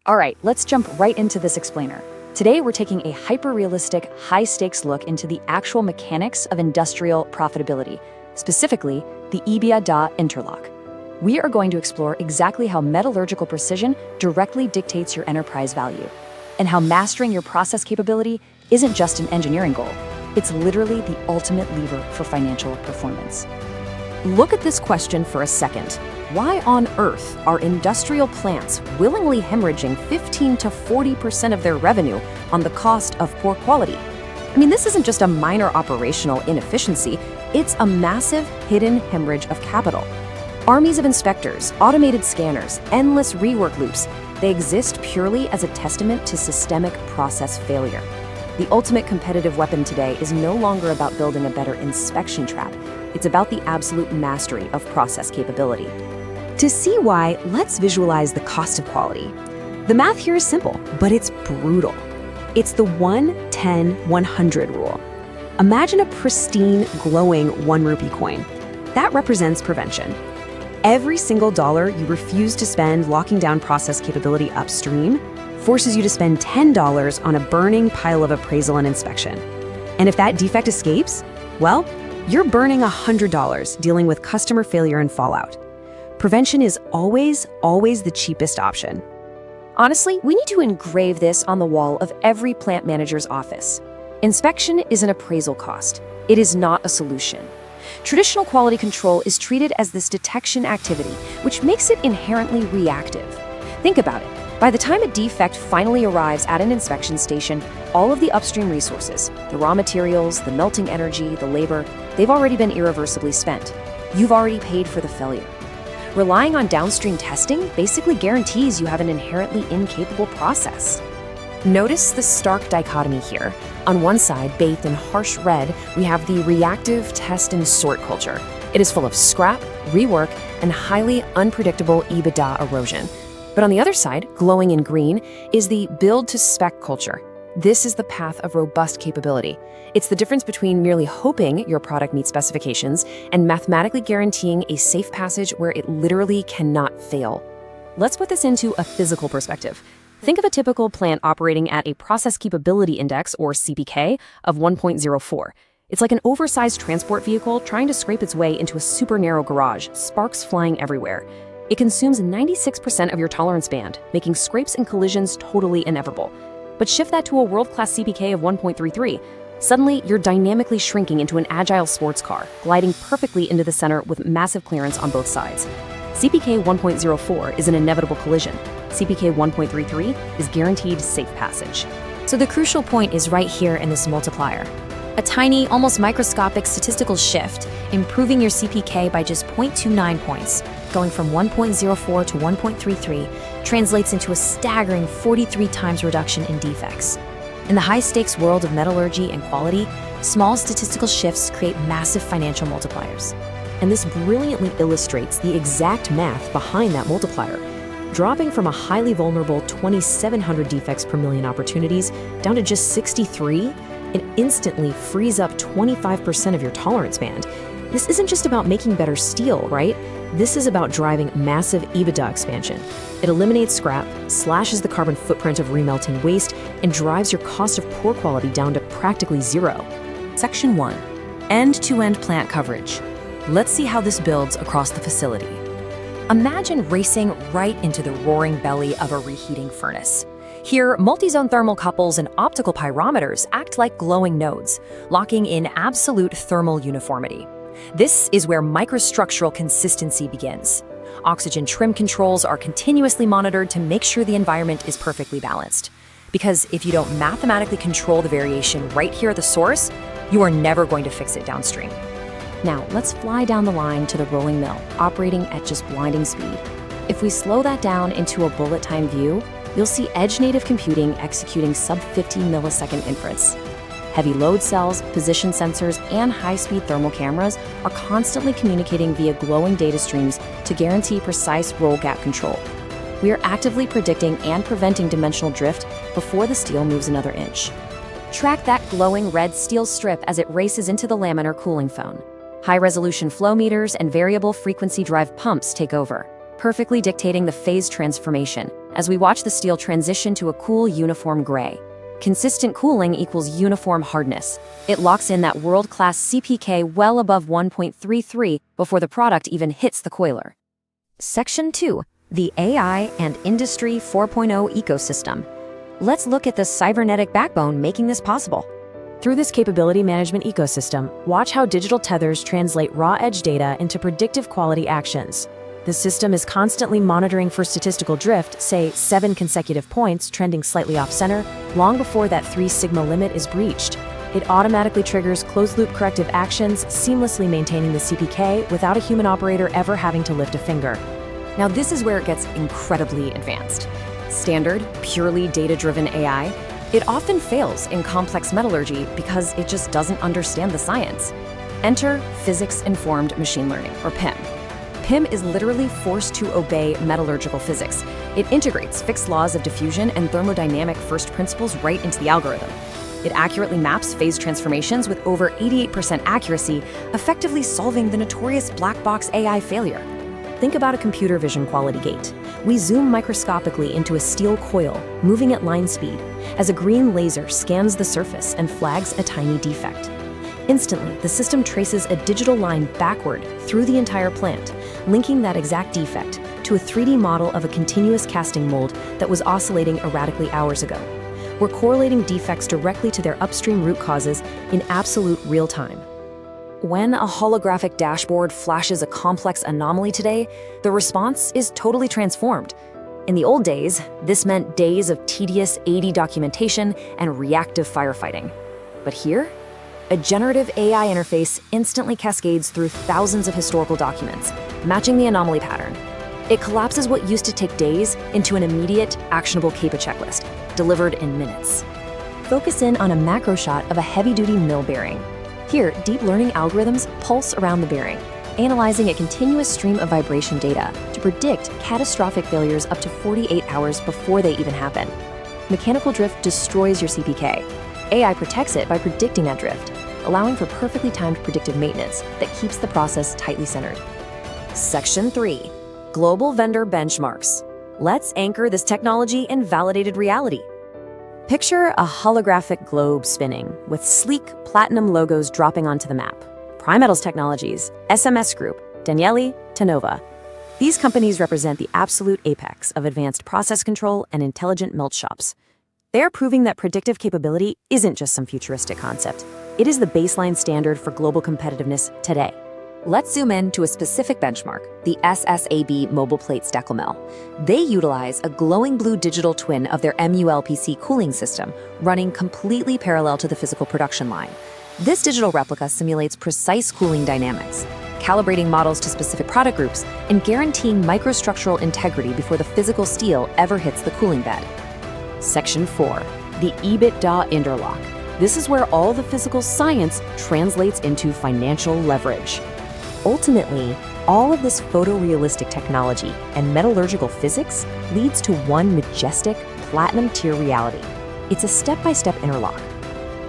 All right, let's jump right into this explainer. Today, we're taking a hyper-realistic, high-stakes look into the actual mechanics of industrial profitability, specifically the EBITDA Interlock. We are going to explore exactly how metallurgical precision directly dictates your enterprise value, and how mastering your process capability isn't just an engineering goal. It's literally the ultimate lever for financial performance. Look at this question for a second. Why on earth are industrial plants willingly hemorrhaging 15 to 40% of their revenue on the cost of poor quality? I mean, this isn't just a minor operational inefficiency, it's a massive hidden hemorrhage of capital. Armies of inspectors, automated scanners, endless rework loops, they exist purely as a testament to systemic process failure. The ultimate competitive weapon today is no longer about building a better inspection trap. It's about the absolute mastery of process capability. To see why, let's visualize the cost of quality. The math here is simple, but it's brutal. It's the 1-10-100 rule. Imagine a pristine, glowing 1 rupee coin. That represents prevention. Every single dollar you refuse to spend locking down process capability upstream forces you to spend $10 on a burning pile of appraisal and inspection. And if that defect escapes, well, you're burning $100 dealing with customer failure and fallout. Prevention is always the cheapest option. Honestly, we need to engrave this on the wall of every plant manager's office. Inspection is an appraisal cost. It is not a solution. Traditional quality control is treated as this detection activity, which makes it inherently reactive. Think about it. By the time a defect finally arrives at an inspection station, all of the upstream resources, the raw materials, the melting energy, the labor, they've already been irreversibly spent. You've already paid for the failure. Relying on downstream testing basically guarantees you have an inherently incapable process. Notice the stark dichotomy here. On one side, bathed in harsh red, we have the reactive test and sort culture. It is full of scrap, rework, and highly unpredictable EBITDA erosion. But on the other side, glowing in green, is the build-to-spec culture. This is the path of robust capability. It's the difference between merely hoping your product meets specifications and mathematically guaranteeing a safe passage where it literally cannot fail. Let's put this into a physical perspective. Think of a typical plant operating at a process capability index, or CPK, of 1.04. It's like an oversized transport vehicle trying to scrape its way into a super narrow garage, sparks flying everywhere. It consumes 96% of your tolerance band, making scrapes and collisions totally inevitable. But shift that to a world-class CPK of 1.33. Suddenly, you're dynamically shrinking into an agile sports car, gliding perfectly into the center with massive clearance on both sides. CPK 1.04 is an inevitable collision. CPK 1.33 is guaranteed safe passage. So the crucial point is right here in this multiplier. A tiny, almost microscopic statistical shift, improving your CPK by just 0.29 points, going from 1.04 to 1.33, translates into a staggering 43 times reduction in defects. In the high-stakes world of metallurgy and quality, small statistical shifts create massive financial multipliers. And this brilliantly illustrates the exact math behind that multiplier. Dropping from a highly vulnerable 2,700 defects per million opportunities down to just 63, it instantly frees up 25% of your tolerance band. This isn't just about making better steel, right? This is about driving massive EBITDA expansion. It eliminates scrap, slashes the carbon footprint of remelting waste, and drives your cost of poor quality down to practically zero. Section 1. End-to-end plant coverage. Let's see how this builds across the facility. Imagine racing right into the roaring belly of a reheating furnace. Here, multi-zone thermocouples and optical pyrometers act like glowing nodes, locking in absolute thermal uniformity. This is where microstructural consistency begins. Oxygen trim controls are continuously monitored to make sure the environment is perfectly balanced. Because if you don't mathematically control the variation right here at the source, you are never going to fix it downstream. Now, let's fly down the line to the rolling mill, operating at just blinding speed. If we slow that down into a bullet time view, you'll see edge-native computing executing sub-50 millisecond inference. Heavy load cells, position sensors, and high-speed thermal cameras are constantly communicating via glowing data streams to guarantee precise roll gap control. We are actively predicting and preventing dimensional drift before the steel moves another inch. Track that glowing red steel strip as it races into the laminar cooling phone. High-resolution flow meters and variable frequency drive pumps take over. perfectly dictating the phase transformation as we watch the steel transition to a cool, uniform gray. Consistent cooling equals uniform hardness. It locks in that world-class CPK well above 1.33 before the product even hits the coiler. Section 2. The AI and Industry 4.0 ecosystem. Let's look at the cybernetic backbone making this possible. Through this capability management ecosystem, watch how digital tethers translate raw edge data into predictive quality actions. The system is constantly monitoring for statistical drift, say 7 consecutive points trending slightly off-center, long before that 3 sigma limit is breached. It automatically triggers closed-loop corrective actions, seamlessly maintaining the CPK without a human operator ever having to lift a finger. Now this is where it gets incredibly advanced. Standard, purely data-driven AI, it often fails in complex metallurgy because it just doesn't understand the science. Enter physics-informed machine learning, or PIM. PIM is literally forced to obey metallurgical physics. It integrates fixed laws of diffusion and thermodynamic first principles right into the algorithm. It accurately maps phase transformations with over 88% accuracy, effectively solving the notorious black box AI failure. Think about a computer vision quality gate. We zoom microscopically into a steel coil, moving at line speed, as a green laser scans the surface and flags a tiny defect. Instantly, the system traces a digital line backward through the entire plant, linking that exact defect to a 3D model of a continuous casting mold that was oscillating erratically hours ago. We're correlating defects directly to their upstream root causes in absolute real time. When a holographic dashboard flashes a complex anomaly today, the response is totally transformed. In the old days, this meant days of tedious AD documentation and reactive firefighting. But here, a generative AI interface instantly cascades through thousands of historical documents, matching the anomaly pattern. It collapses what used to take days into an immediate, actionable CAPA checklist, delivered in minutes. Focus in on a macro shot of a heavy-duty mill bearing. Here, deep learning algorithms pulse around the bearing, analyzing a continuous stream of vibration data to predict catastrophic failures up to 48 hours before they even happen. Mechanical drift destroys your CPK. AI protects it by predicting that drift, allowing for perfectly timed predictive maintenance that keeps the process tightly centered. Section 3. Global vendor benchmarks. Let's anchor this technology in validated reality. Picture a holographic globe spinning with sleek platinum logos dropping onto the map. Primetals Technologies, SMS Group, Danieli, Tenova. These companies represent the absolute apex of advanced process control and intelligent melt shops. They are proving that predictive capability isn't just some futuristic concept. It is the baseline standard for global competitiveness today. Let's zoom in to a specific benchmark, the SSAB mobile plate Steckel mill. They utilize a glowing blue digital twin of their MULPC cooling system, running completely parallel to the physical production line. This digital replica simulates precise cooling dynamics, calibrating models to specific product groups and guaranteeing microstructural integrity before the physical steel ever hits the cooling bed. Section 4. The EBITDA Interlock. This is where all the physical science translates into financial leverage. Ultimately, all of this photorealistic technology and metallurgical physics leads to one majestic, platinum-tier reality. It's a step-by-step interlock.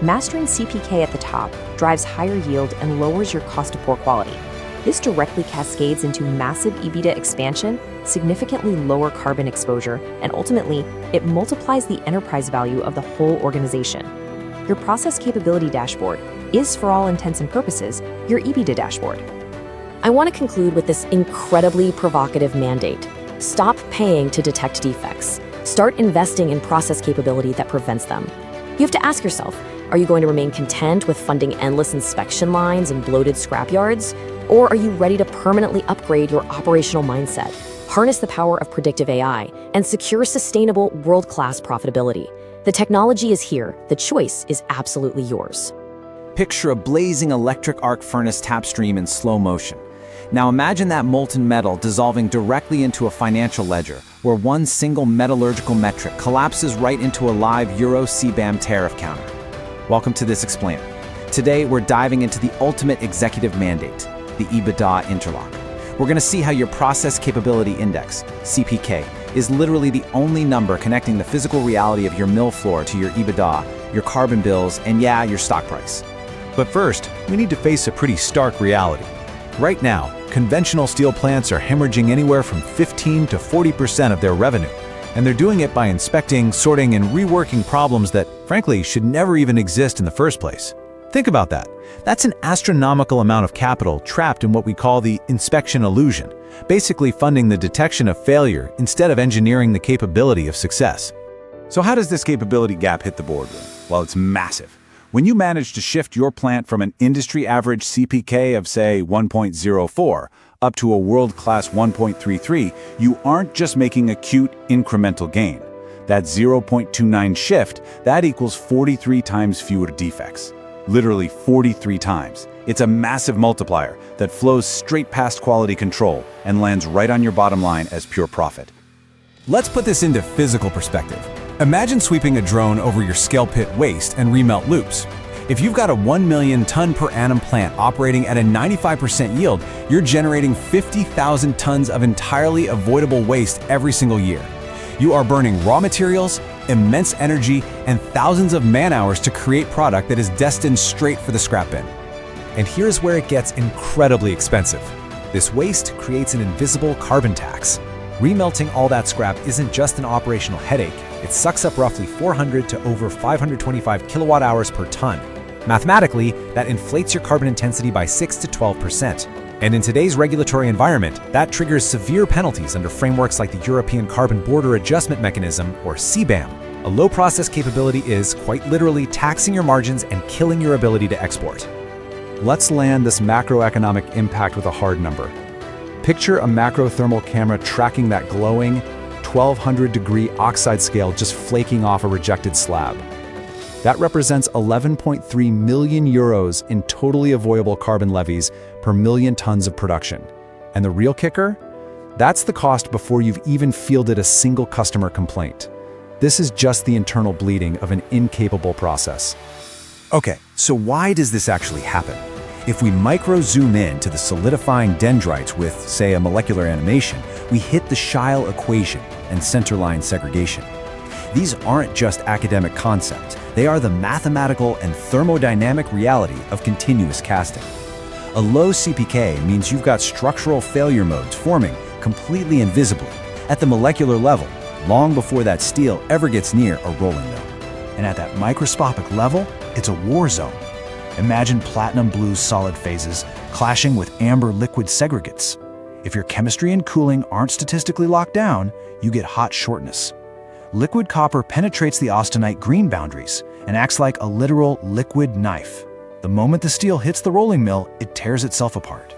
Mastering CPK at the top drives higher yield and lowers your cost of poor quality. This directly cascades into massive EBITDA expansion, significantly lower carbon exposure, and ultimately, it multiplies the enterprise value of the whole organization. Your process capability dashboard is, for all intents and purposes, your EBITDA dashboard. I want to conclude with this incredibly provocative mandate. Stop paying to detect defects. Start investing in process capability that prevents them. You have to ask yourself, are you going to remain content with funding endless inspection lines and bloated scrapyards? Or are you ready to permanently upgrade your operational mindset, harness the power of predictive AI, and secure sustainable world-class profitability? The technology is here. The choice is absolutely yours. Picture a blazing electric arc furnace tap stream in slow motion. Now imagine that molten metal dissolving directly into a financial ledger, where one single metallurgical metric collapses right into a live Euro CBAM tariff counter. Welcome to This Explainer. Today, we're diving into the ultimate executive mandate, the EBITDA Interlock. We're going to see how your Process Capability Index, CPK, is literally the only number connecting the physical reality of your mill floor to your EBITDA, your carbon bills, and yeah, your stock price. But first, we need to face a pretty stark reality. Right now, conventional steel plants are hemorrhaging anywhere from 15 to 40% of their revenue, and they're doing it by inspecting, sorting, and reworking problems that, frankly, should never even exist in the first place. Think about that. That's an astronomical amount of capital trapped in what we call the inspection illusion, basically funding the detection of failure instead of engineering the capability of success. So how does this capability gap hit the boardroom? Well, it's massive. When you manage to shift your plant from an industry average CPK of, say, 1.04 up to a world-class 1.33, you aren't just making acute incremental gain. That 0.29 shift, that equals 43 times fewer defects. Literally 43 times. It's a massive multiplier that flows straight past quality control and lands right on your bottom line as pure profit. Let's put this into physical perspective. Imagine sweeping a drone over your scale pit waste and remelt loops. If you've got a 1 million ton per annum plant operating at a 95% yield, you're generating 50,000 tons of entirely avoidable waste every single year. You are burning raw materials, immense energy, and thousands of man-hours to create product that is destined straight for the scrap bin. And here's where it gets incredibly expensive. This waste creates an invisible carbon tax. Remelting all that scrap isn't just an operational headache, it sucks up roughly 400 to over 525 kilowatt hours per ton. Mathematically, that inflates your carbon intensity by 6 to 12%. And in today's regulatory environment, that triggers severe penalties under frameworks like the European Carbon Border Adjustment Mechanism, or CBAM. A low process capability is, quite literally, taxing your margins and killing your ability to export. Let's land this macroeconomic impact with a hard number. Picture a macrothermal camera tracking that glowing 1200-degree oxide scale just flaking off a rejected slab. That represents 11.3 million euros in totally avoidable carbon levies per million tons of production. And the real kicker? That's the cost before you've even fielded a single customer complaint. This is just the internal bleeding of an incapable process. Okay, so why does this actually happen? If we micro-zoom in to the solidifying dendrites with, say, a molecular animation, we hit the Scheil equation and centerline segregation. These aren't just academic concepts. They are the mathematical and thermodynamic reality of continuous casting. A low CPK means you've got structural failure modes forming completely invisibly at the molecular level, long before that steel ever gets near a rolling mill. And at that microscopic level, it's a war zone. Imagine platinum blue solid phases clashing with amber liquid segregates. If your chemistry and cooling aren't statistically locked down, you get hot shortness. Liquid copper penetrates the austenite green boundaries and acts like a literal liquid knife. The moment the steel hits the rolling mill, it tears itself apart.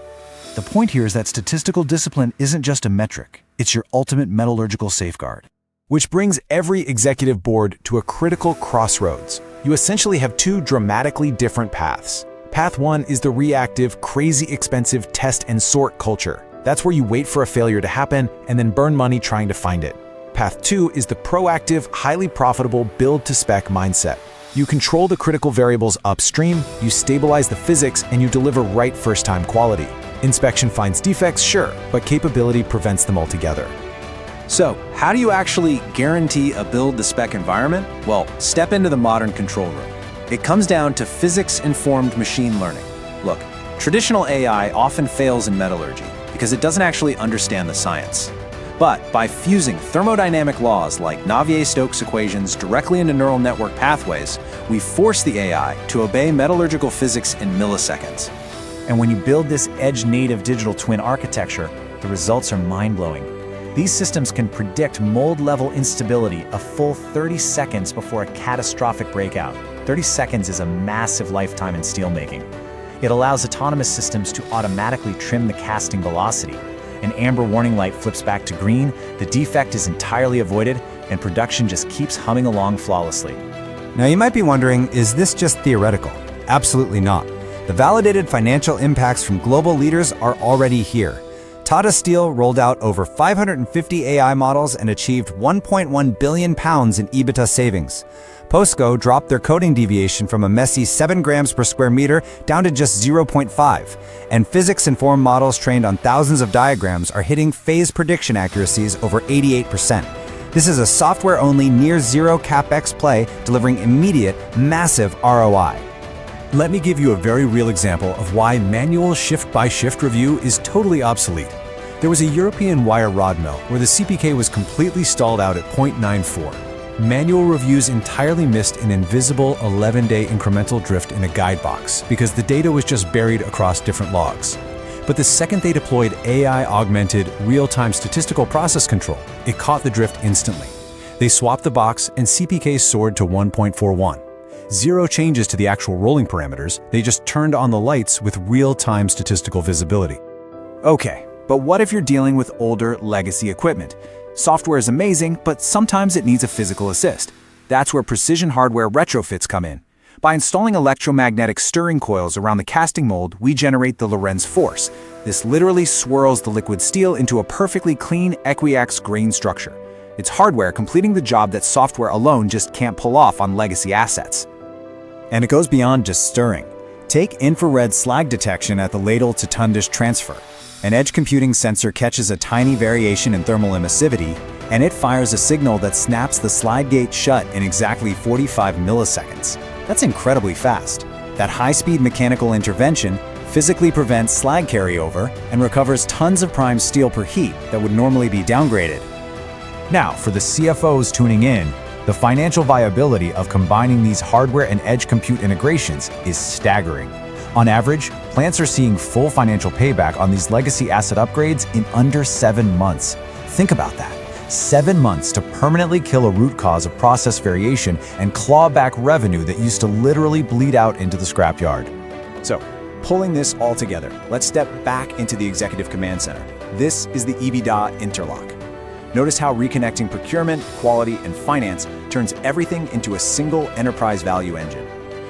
The point here is that statistical discipline isn't just a metric, it's your ultimate metallurgical safeguard. Which brings every executive board to a critical crossroads. You essentially have two dramatically different paths. Path one is the reactive, crazy expensive test and sort culture. That's where you wait for a failure to happen and then burn money trying to find it. Path two is the proactive, highly profitable build-to-spec mindset. You control the critical variables upstream, you stabilize the physics, and you deliver right first-time quality. Inspection finds defects, sure, but capability prevents them altogether. So, how do you actually guarantee a build-to-spec environment? Well, step into the modern control room. It comes down to physics-informed machine learning. Look, traditional AI often fails in metallurgy because it doesn't actually understand the science. But by fusing thermodynamic laws like Navier-Stokes equations directly into neural network pathways, we force the AI to obey metallurgical physics in milliseconds. And when you build this edge-native digital twin architecture, the results are mind-blowing. These systems can predict mold-level instability a full 30 seconds before a catastrophic breakout. 30 seconds is a massive lifetime in steelmaking. It allows autonomous systems to automatically trim the casting velocity. An amber warning light flips back to green, the defect is entirely avoided, and production just keeps humming along flawlessly. Now you might be wondering, is this just theoretical? Absolutely not. The validated financial impacts from global leaders are already here. Tata Steel rolled out over 550 AI models and achieved 1.1 billion pounds in EBITDA savings. POSCO dropped their coding deviation from a messy 7 grams per square meter down to just 0.5. And physics-informed models trained on thousands of diagrams are hitting phase prediction accuracies over 88%. This is a software-only near-zero CapEx play delivering immediate, massive ROI. Let me give you a very real example of why manual shift-by-shift review is totally obsolete. There was a European wire rod mill where the CPK was completely stalled out at 0.94. Manual reviews entirely missed an invisible 11-day incremental drift in a guide box because the data was just buried across different logs. But the second they deployed AI-augmented, real-time statistical process control, it caught the drift instantly. They swapped the box and CPK soared to 1.41. Zero changes to the actual rolling parameters, they just turned on the lights with real-time statistical visibility. Okay, but what if you're dealing with older legacy equipment? Software is amazing, but sometimes it needs a physical assist. That's where precision hardware retrofits come in. By installing electromagnetic stirring coils around the casting mold, we generate the Lorentz force. This literally swirls the liquid steel into a perfectly clean equiax grain structure. It's hardware completing the job that software alone just can't pull off on legacy assets. And it goes beyond just stirring. Take infrared slag detection at the ladle to tundish transfer. An edge computing sensor catches a tiny variation in thermal emissivity, and it fires a signal that snaps the slide gate shut in exactly 45 milliseconds. That's incredibly fast. That high-speed mechanical intervention physically prevents slag carryover and recovers tons of prime steel per heat that would normally be downgraded. Now, for the CFOs tuning in, the financial viability of combining these hardware and edge compute integrations is staggering. On average, plants are seeing full financial payback on these legacy asset upgrades in under 7 months. Think about that. 7 months to permanently kill a root cause of process variation and claw back revenue that used to literally bleed out into the scrapyard. So, pulling this all together, let's step back into the Executive Command Center. This is the EBITDA Interlock. Notice how reconnecting procurement, quality, and finance turns everything into a single enterprise value engine.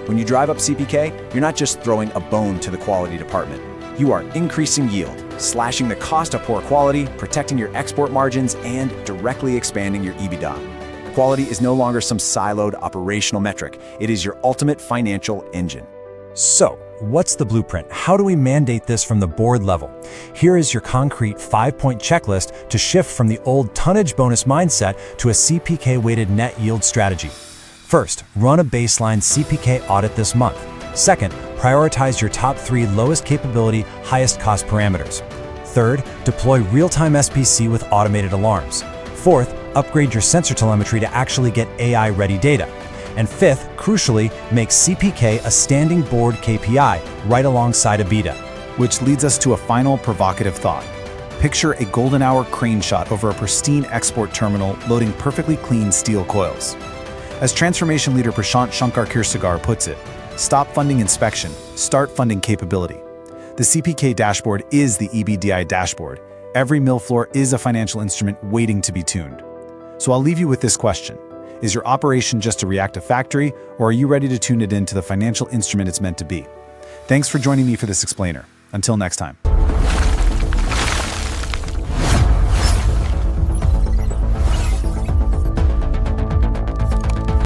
When you drive up CPK, you're not just throwing a bone to the quality department. You are increasing yield, slashing the cost of poor quality, protecting your export margins, and directly expanding your EBITDA. Quality is no longer some siloed operational metric. It is your ultimate financial engine. So, what's the blueprint? How do we mandate this from the board level? Here is your concrete 5-point checklist to shift from the old tonnage bonus mindset to a CPK-weighted net yield strategy. First, run a baseline CPK audit this month. Second, prioritize your top 3 lowest capability, highest cost parameters. Third, deploy real-time SPC with automated alarms. Fourth, upgrade your sensor telemetry to actually get AI-ready data. And fifth, crucially, make CPK a standing board KPI right alongside EBITDA. Which leads us to a final provocative thought. Picture a golden hour crane shot over a pristine export terminal loading perfectly clean steel coils. As transformation leader Prashant Kirsagar puts it, stop funding inspection, start funding capability. The CPK dashboard is the EBITDA dashboard. Every mill floor is a financial instrument waiting to be tuned. So I'll leave you with this question. Is your operation just a reactive factory, or are you ready to tune it into the financial instrument it's meant to be? Thanks for joining me for this explainer. Until next time.